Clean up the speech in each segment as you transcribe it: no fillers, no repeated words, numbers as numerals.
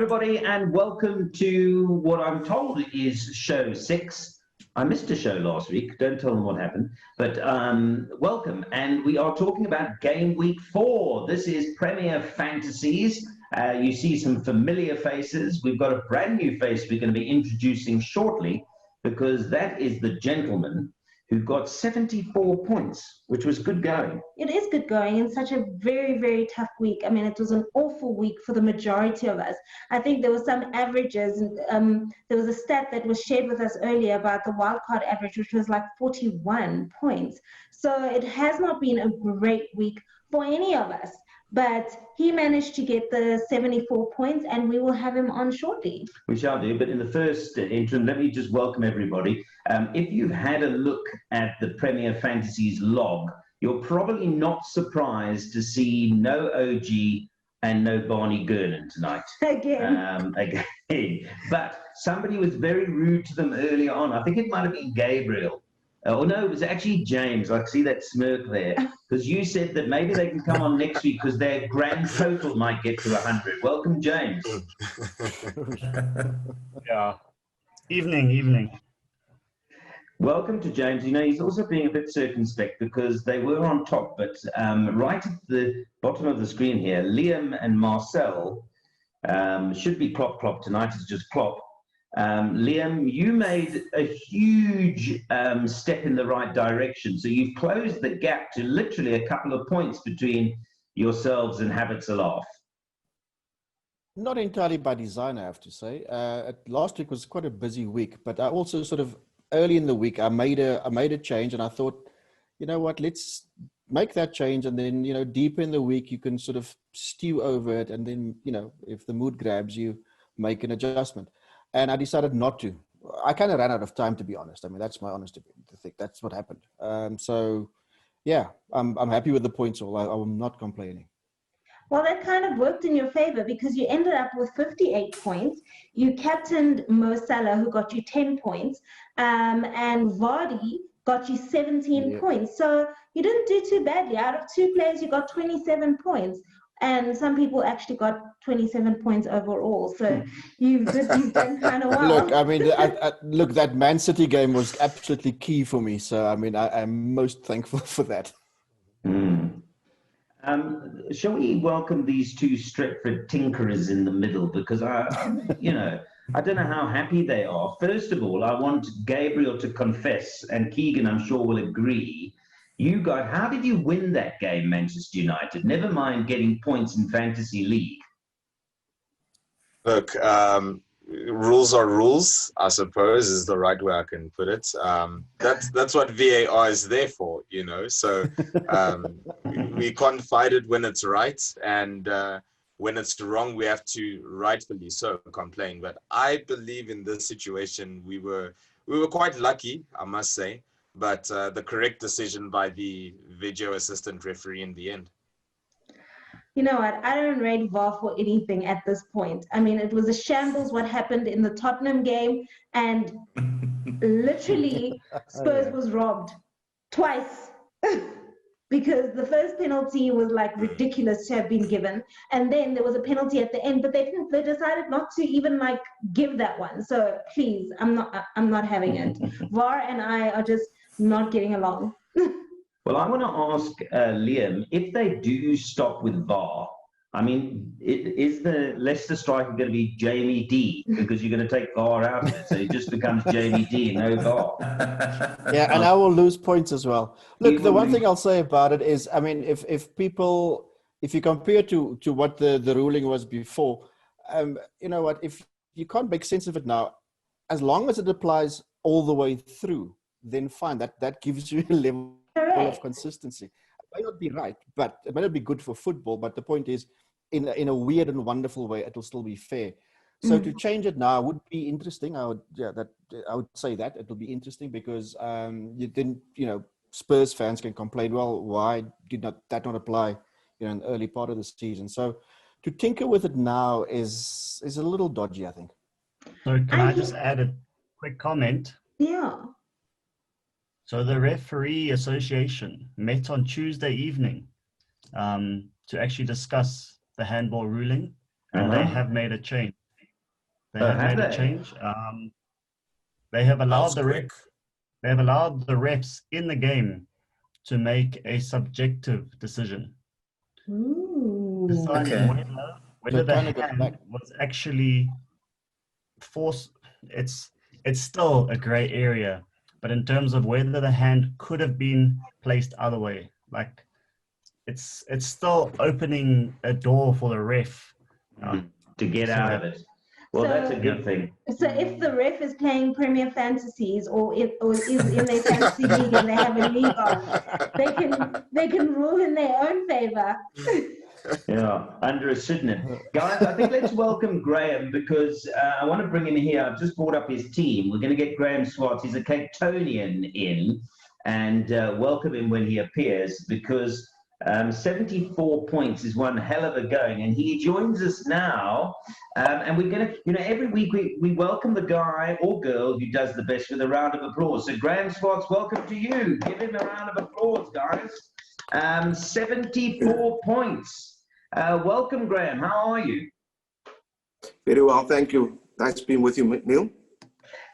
everybody, and welcome to what I'm told is show 6. I missed a show last week. Don't tell them what happened. But welcome. And we are talking about Game Week 4. This is Premier Fantasies. You see some familiar faces. We've got a brand new face we're going to be introducing shortly, because that is the gentleman who got 74 points, which was good going. It is good going in such a very, very tough week. I mean, it was an awful week for the majority of us. I think there were some averages. There was a stat that was shared with us earlier about the wildcard average, which was like 41 points. So it has not been a great week for any of us. But he managed to get the 74 points, and we will have him on shortly. We shall do, but in the first interim, let me just welcome everybody. If you've had a look at the Premier Fantasies log, you're probably not surprised to see no OG and no Barney Gurnan tonight. Again. But somebody was very rude to them earlier on. I think it might have been Gabriel. Oh, no, it was actually James. I see that smirk there. Because you said that maybe they can come on next week because their grand total might get to 100. Welcome, James. Yeah. Evening. Welcome to James. You know, he's also being a bit circumspect because they were on top, but right at the bottom of the screen here, Liam and Marcel should be Klopp. Tonight is just Klopp. Liam, you made a huge step in the right direction. So you've closed the gap to literally a couple of points between yourselves and Habits a Laugh. Not entirely by design, I have to say. Last week was quite a busy week, but I also sort of early in the week, I made a change, and I thought, you know what, let's make that change. And then, you know, deep in the week, you can sort of stew over it. And then, you know, if the mood grabs you, make an adjustment. And I decided not to. I kind of ran out of time, to be honest. I mean, that's my honest to think. That's what happened. So, yeah, I'm happy with the points. I'm not complaining. Well, that kind of worked in your favor because you ended up with 58 points. You captained Mo Salah, who got you 10 points, and Vardy got you 17 points. So you didn't do too badly. Out of 2 players, you got 27 points. And some people actually got 27 points overall. So you've done kind of well. Look, I mean, look, that Man City game was absolutely key for me. So, I mean, I'm most thankful for that. Shall we welcome these 2 Stretford tinkerers in the middle? Because, you know, I don't know how happy they are. First of all, I want Gabriel to confess, and Keegan, I'm sure, will agree. You guys, how did you win that game, Manchester United? Never mind getting points in Fantasy League. Look, rules are rules, I suppose, is the right way I can put it. That's what VAR is there for, you know. So we can't fight it when it's right, and when it's wrong, we have to rightfully so complain. But I believe in this situation, we were quite lucky, I must say. But the correct decision by the video assistant referee in the end. You know what? I don't rate VAR for anything at this point. I mean, it was a shambles what happened in the Tottenham game, and literally Spurs was robbed twice because the first penalty was like ridiculous to have been given, and then there was a penalty at the end, but they decided not to even like give that one. So please, I'm not having it. VAR and I are just not getting along. Well, I want to ask Liam, if they do stop with VAR, I mean, is the Leicester striker going to be Jamie D? Because you're going to take VAR out of it, so it just becomes Jamie D and no VAR. Yeah, and I will lose points as well. Look, the one thing I'll say about it is, I mean, if you compare to what the ruling was before, you know what, if you can't make sense of it now, as long as it applies all the way through, then fine. That gives you a level of consistency. It might not be right, but it might not be good for football. But the point is, in a weird and wonderful way, it will still be fair. So to change it now would be interesting. I would say that it will be interesting because Spurs fans can complain. Well, why did that not apply, in the early part of the season? So to tinker with it now is a little dodgy, I think. So can I just add a quick comment? Yeah. So the referee association met on Tuesday evening to actually discuss the handball ruling, and they have made a change. They have have made a they? change. They have allowed That was quick. they have allowed the refs in the game to make a subjective decision, Ooh. deciding Okay. whether So the kind of goes hand back. was actually forced. It's still a gray area, but in terms of whether the hand could have been placed other way, like it's still opening a door for the ref To get So- out of it. Well, So- that's a good thing. So if the ref is playing Premier Fantasies or is in their fantasy league and they have a league on, they can rule in their own favor. Yeah, under a pseudonym. Guys, I think let's welcome Graeme because I want to bring him here. I've just brought up his team. We're going to get Graeme Swartz. He's a Cape Townian in, and welcome him when he appears because 74 points is one hell of a going. And he joins us now. And we're going to, every week we welcome the guy or girl who does the best with a round of applause. So Graeme Swartz, welcome to you. Give him a round of applause, guys. 74 points. Welcome, Graeme. How are you? Very well, thank you. Nice being with you, Neil.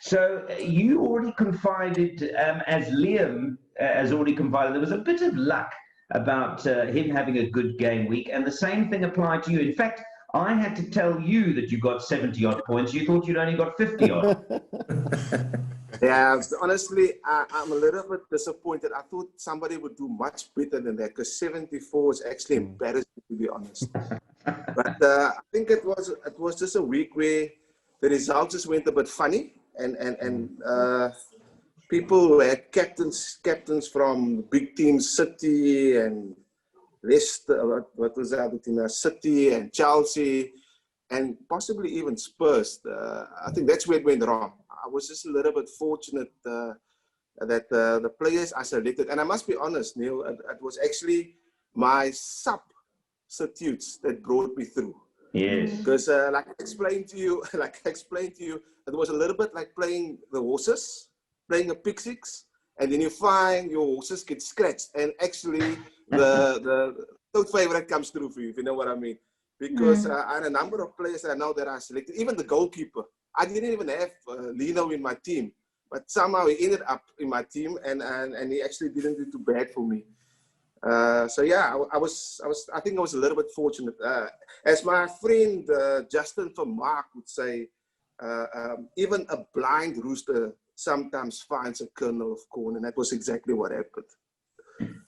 So you already confided, as Liam has already confided, there was a bit of luck about him having a good game week, and the same thing applied to you. In fact, I had to tell you that you got 70-odd points. You thought you'd only got 50-odd. Yeah, honestly, I'm a little bit disappointed. I thought somebody would do much better than that because 74 is actually embarrassing, to be honest. But I think it was just a week where the results just went a bit funny, and people who had captains from big teams, City and Leicester, what was that team? City and Chelsea, and possibly even Spurs. I think that's where it went wrong. I was just a little bit fortunate that the players I selected, and I must be honest, Neil, it was actually my substitutes that brought me through. Yes. Because like I explained to you, it was a little bit like playing the horses, playing a pick six, and then you find your horses get scratched, and actually the third favorite comes through for you, if you know what I mean. Because I had a number of players I know that I selected, even the goalkeeper. I didn't even have Lino in my team, but somehow he ended up in my team, and he actually didn't do too bad for me. So yeah, I think I was a little bit fortunate. As my friend Justin from Mark would say, even a blind rooster sometimes finds a kernel of corn, and that was exactly what happened.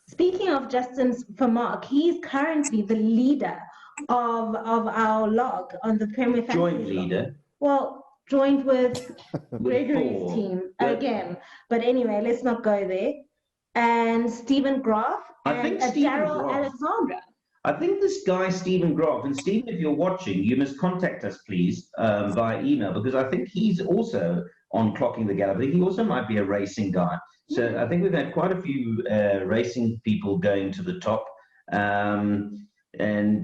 Speaking of Justin's for Mark, he's currently the leader of our log on the Premier Fantasy Joint log. leader. Well, joined with Gregory's Paul. team Yep. again. But anyway, let's not go there. And Stephen Graf I think and Stephen Daryl Graf. Alexandra. I think this guy, Stephen Graf, and Stephen, if you're watching, you must contact us, please, via email, because I think he's also on Clocking the Gallop. He also might be a racing guy. So I think we've had quite a few racing people going to the top and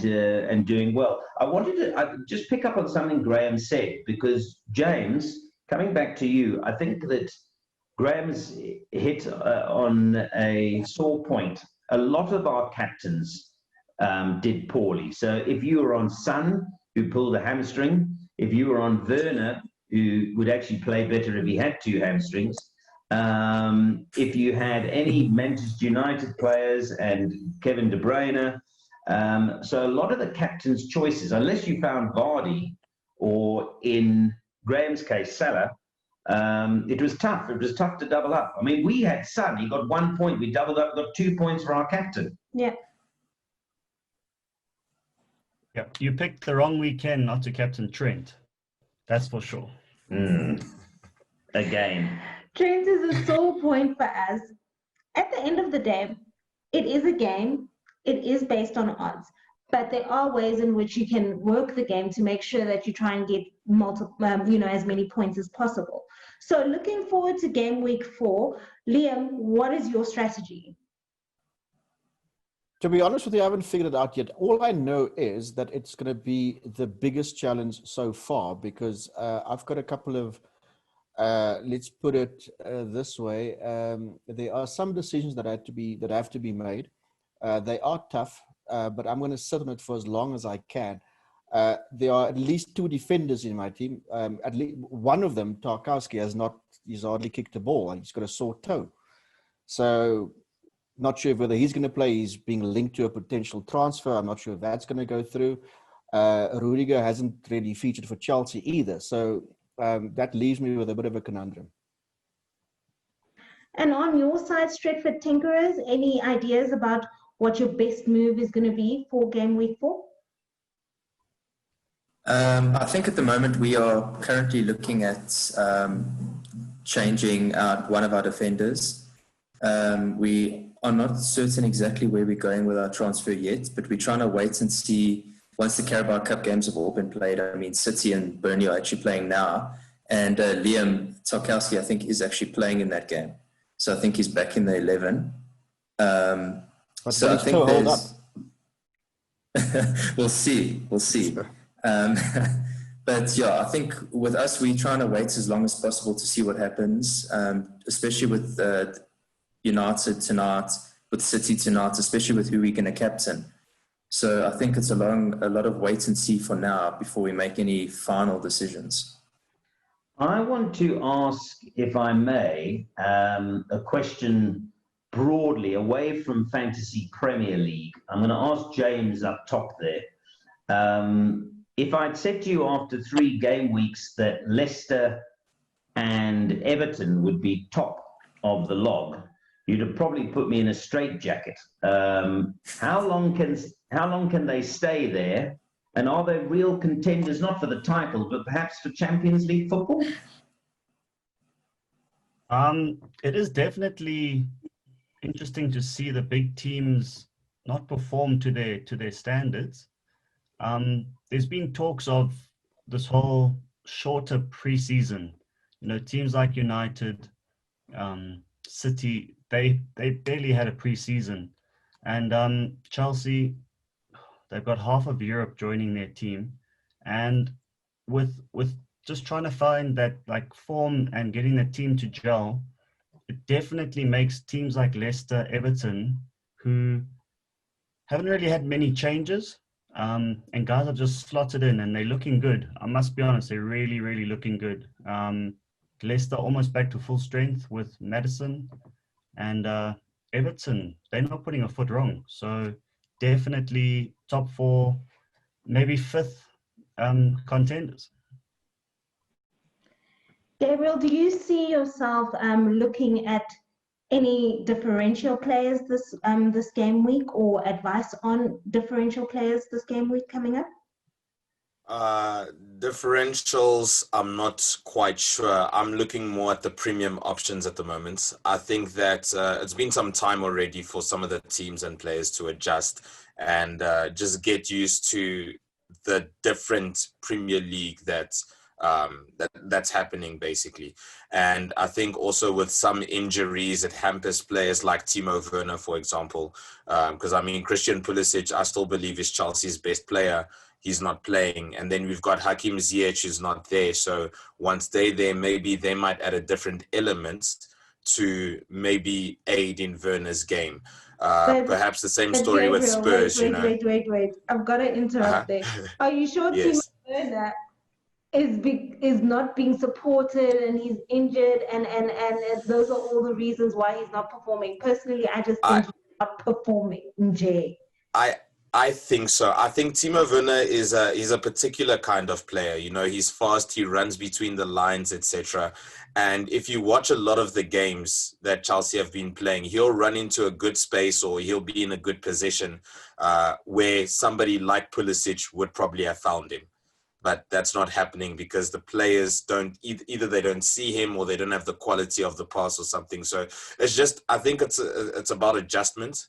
doing well. I wanted to just pick up on something Graeme said, because James, coming back to you, I think that Graeme's hit on a sore point. A lot of our captains did poorly. So if you were on Son, who pulled a hamstring, if you were on Werner, who would actually play better if he had two hamstrings, if you had any Manchester United players and Kevin De Bruyne, so a lot of the captain's choices, unless you found Vardy or in Graeme's case, Salah, it was tough. It was tough to double up. I mean, we had Son. He got 1 point. We doubled up, got 2 points for our captain. Yeah. Yeah, you picked the wrong weekend not to captain Trent. That's for sure. Again. Trent is a sore point for us. At the end of the day, it is a game. It is based on odds. But there are ways in which you can work the game to make sure that you try and get as many points as possible. So looking forward to game week 4, Liam, what is your strategy? To be honest with you, I haven't figured it out yet. All I know is that it's going to be the biggest challenge so far because I've got a couple of, let's put it this way. There are some decisions that have to be made. They are tough, but I'm going to sit on it for as long as I can. there are at least 2 defenders in my team. At least one of them, Tarkowski, he's hardly kicked a ball and he's got a sore toe. So not sure whether he's going to play. He's being linked to a potential transfer. I'm not sure if that's going to go through. Rudiger hasn't really featured for Chelsea either. So that leaves me with a bit of a conundrum. And on your side, Stretford Tinkerers, any ideas about what your best move is going to be for game week 4? I think at the moment we are currently looking at changing out one of our defenders. We are not certain exactly where we're going with our transfer yet, but we're trying to wait and see once the Carabao Cup games have all been played. I mean, City and Burnley are actually playing now, and Liam Tarkowski, I think, is actually playing in that game. So I think he's back in the 11. So I think hold up. We'll see. But yeah, I think with us, we're trying to wait as long as possible to see what happens, especially with United tonight, with City tonight, especially with who we're going to captain. So I think it's a lot of wait and see for now before we make any final decisions. I want to ask, if I may, a question broadly away from Fantasy Premier League. I'm going to ask James up top there. If I'd said to you after 3 game weeks that Leicester and Everton would be top of the log, you'd have probably put me in a straitjacket. How long can they stay there? And are they real contenders, not for the title, but perhaps for Champions League football? It is definitely interesting to see the big teams not perform to their standards. There's been talks of this whole shorter preseason. You know, teams like United, City, they barely had a preseason, and Chelsea, they've got half of Europe joining their team, and with just trying to find that like form and getting the team to gel, it definitely makes teams like Leicester, Everton, who haven't really had many changes, and guys are just slotted in and they're looking good. I must be honest, they're really, really looking good. Leicester almost back to full strength with Maddison, and Everton, they're not putting a foot wrong. So definitely top 4, maybe 5th contenders. Gabriel, do you see yourself looking at any differential players this game week, or advice on differential players this game week coming up? Differentials, I'm not quite sure. I'm looking more at the premium options at the moment. I think that it's been some time already for some of the teams and players to adjust and just get used to the different Premier League that's happening basically. And I think also with some injuries, it hampers players like Timo Werner, for example, because I mean, Christian Pulisic, I still believe is Chelsea's best player. He's not playing. And then we've got Hakim Ziyech who's not there. So once they're there, maybe they might add a different element to maybe aid in Werner's game. Perhaps the same story Gabriel, with Spurs, Wait. I've got to interrupt there. Are you sure Yes. Timo Werner is not being supported and he's injured and those are all the reasons why he's not performing? Personally, I just think he's not performing, Jay. I think so. I think Timo Werner is he's a particular kind of player. You know, he's fast, he runs between the lines, etc. And if you watch a lot of the games that Chelsea have been playing, he'll run into a good space or he'll be in a good position where somebody like Pulisic would probably have found him. But that's not happening because the players don't, either they don't see him or they don't have the quality of the pass or something. So it's just, I think it's about adjustment.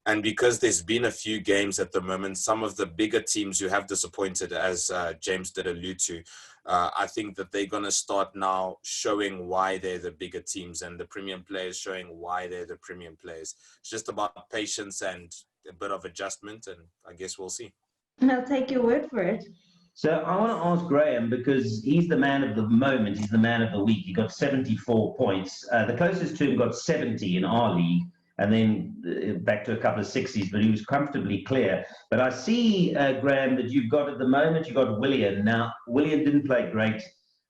And because there's been a few games at the moment, some of the bigger teams who have disappointed, as James did allude to, I think that they're going to start now showing why they're the bigger teams and the premium players showing why they're the premium players. It's just about patience and a bit of adjustment, and I guess we'll see. I'll take your word for it. So I want to ask Graeme, because he's the man of the moment, he's the man of the week. He got 74 points. The closest to him got 70 in our league. and then back to a couple of 60s, but he was comfortably clear. But I see, Graeme, that you've got at the moment, you've got Willian. Now, Willian didn't play great,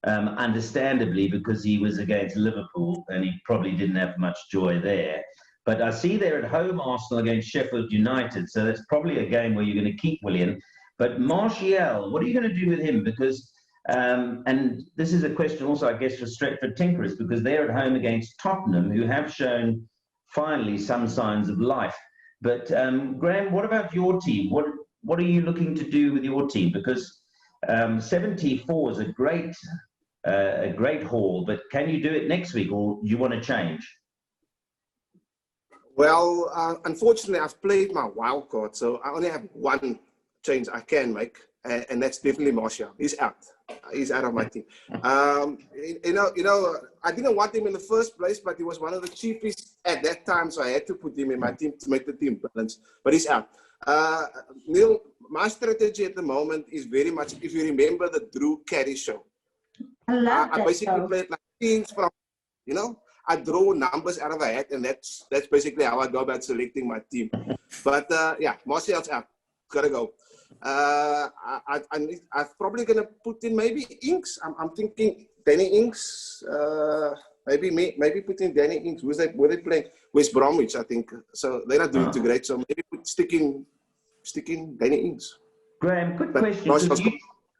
understandably, because he was against Liverpool, and he probably didn't have much joy there. But I see they're at home, Arsenal against Sheffield United, so that's probably a game where you're going to keep Willian. But Martial, what are you going to do with him? Because, and this is a question also, I guess, for Stretford Tinkerers, because they're at home against Tottenham, who have shown finally some signs of life. But Graeme, what about your team? What are you looking to do with your team? Because 74 is a great haul, but can you do it next week, or do you want to change? Well, unfortunately, I've played my wild card, so I only have one change I can make, and that's definitely Martial. He's out. He's out of my team. You know, I didn't want him in the first place, but he was one of the cheapest at that time, so I had to put him in my team to make the team balance. But he's out. Neil, my strategy at the moment is very much, if you remember the Drew Carey show. I basically played like teams from, you know, I draw numbers out of a hat, and that's basically how I go about selecting my team. But yeah, Martial's out. Gotta go. I'm probably gonna put in maybe Inks. I'm thinking Danny Inks. Maybe put in Danny Inks. Where they playing? West Bromwich, I think. So they're not doing too great. So maybe stick in Danny Inks. Graeme, quick question.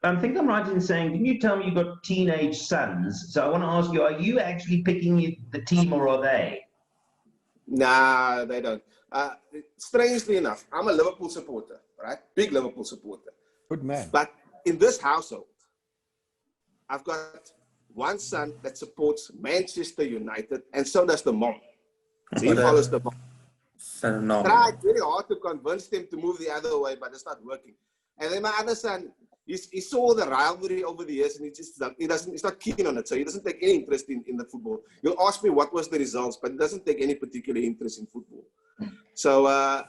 I think I'm right in saying, can you tell me you've got teenage sons? So I want to ask you, are you actually picking the team, or are they? Nah, they don't. Strangely enough, I'm a Liverpool supporter, right? Big Liverpool supporter. Good man. But in this household, I've got one son that supports Manchester United, and so does the mom. So he follows the mom. Phenomenal. Tried very hard to convince them to move the other way, but it's not working. And then my other son, he saw the rivalry over the years, and he's not keen on it, so he doesn't take any interest in the football. He'll ask me what was the results, but he doesn't take any particular interest in football. So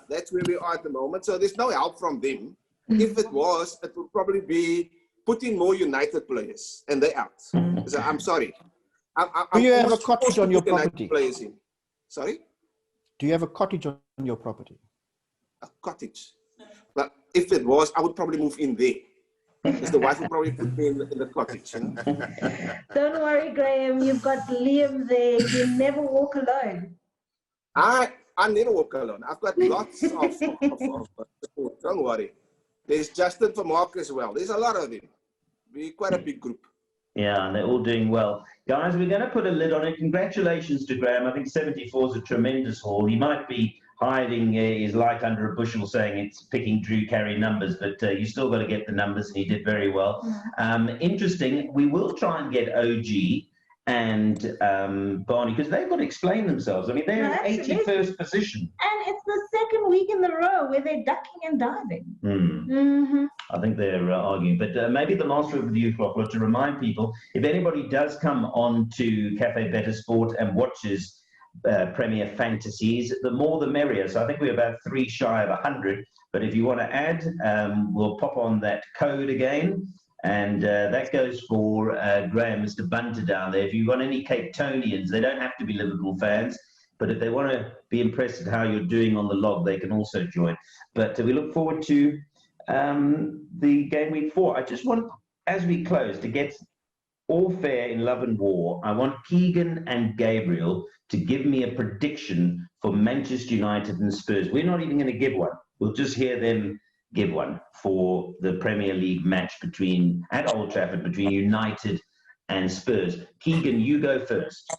that's where we are at the moment. So there's no help from them. If it was, it would probably be putting more United players, and they're out. So I'm sorry. Do you have a cottage on your property? Sorry? Do you have a cottage on your property? A cottage. But if it was, I would probably move in there. Because the wife will probably put me in the cottage. You know? Don't worry, Graeme. You've got Liam there. You never walk alone. I never walk alone. I've got lots of support. Don't worry. There's Justin for Mark as well. There's a lot of them. We're quite a big group. Yeah, and they're all doing well. Guys, we're going to put a lid on it. Congratulations to Graeme. I think 74 is a tremendous haul. He might be hiding his light under a bushel saying it's picking Drew Carey numbers, but you still got to get the numbers, and he did very well. Interesting. We will try and get OG and Barney, because they've got to explain themselves. I mean, they're in 81st position. And it's the second week in a row where they're ducking and diving. I think they're arguing. But maybe the master of the youth block was to remind people, if anybody does come on to Cafe Better Sport and watches Premier Fantasies, the more the merrier. So I think we're about 3 shy of 100. But if you want to add, we'll pop on that code again. And that goes for Graeme, Mr. Bunter down there. If you've got any Cape Townians, they don't have to be Liverpool fans, but if they want to be impressed at how you're doing on the log, they can also join. But we look forward to the game week 4. I just want, as we close, to get all fair in love and war. I want Keegan and Gabriel to give me a prediction for Manchester United and Spurs. We're not even going to give one. We'll just hear them give one for the Premier League match at Old Trafford between United and Spurs. Keegan, you go first.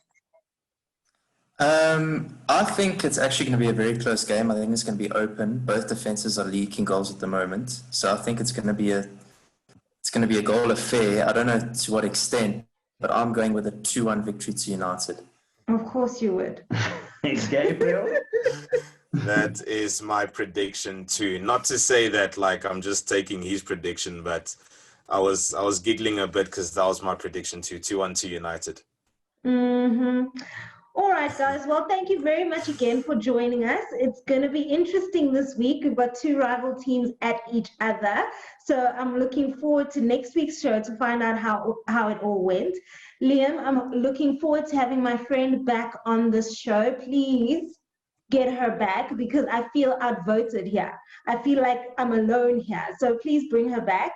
I think it's actually going to be a very close game. I think it's going to be open. Both defenses are leaking goals at the moment, so I think it's going to be a goal affair. I don't know to what extent, but I'm going with a 2-1 victory to United. Of course you would. It's Gabriel. That is my prediction too. Not to say that like I'm just taking his prediction, but I was giggling a bit because that was my prediction too. 2-1 to United. All right, guys. Well, thank you very much again for joining us. It's going to be interesting this week. We've got 2 rival teams at each other. So I'm looking forward to next week's show to find out how it all went. Liam, I'm looking forward to having my friend back on this show. Please get her back because I feel outvoted here. I feel like I'm alone here. So please bring her back.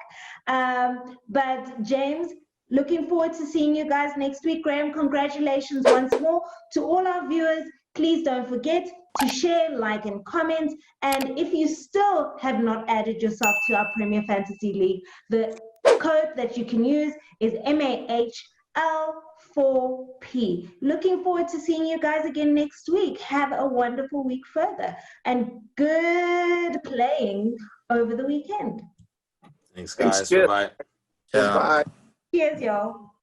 But James, looking forward to seeing you guys next week. Graeme, congratulations once more. To all our viewers, please don't forget to share, like, and comment. And if you still have not added yourself to our Premier Fantasy League, the code that you can use is MAHL4P. Looking forward to seeing you guys again next week. Have a wonderful week further and good playing over the weekend. Thanks, guys. Thanks, Bye-bye. Goodbye. Cheers, y'all.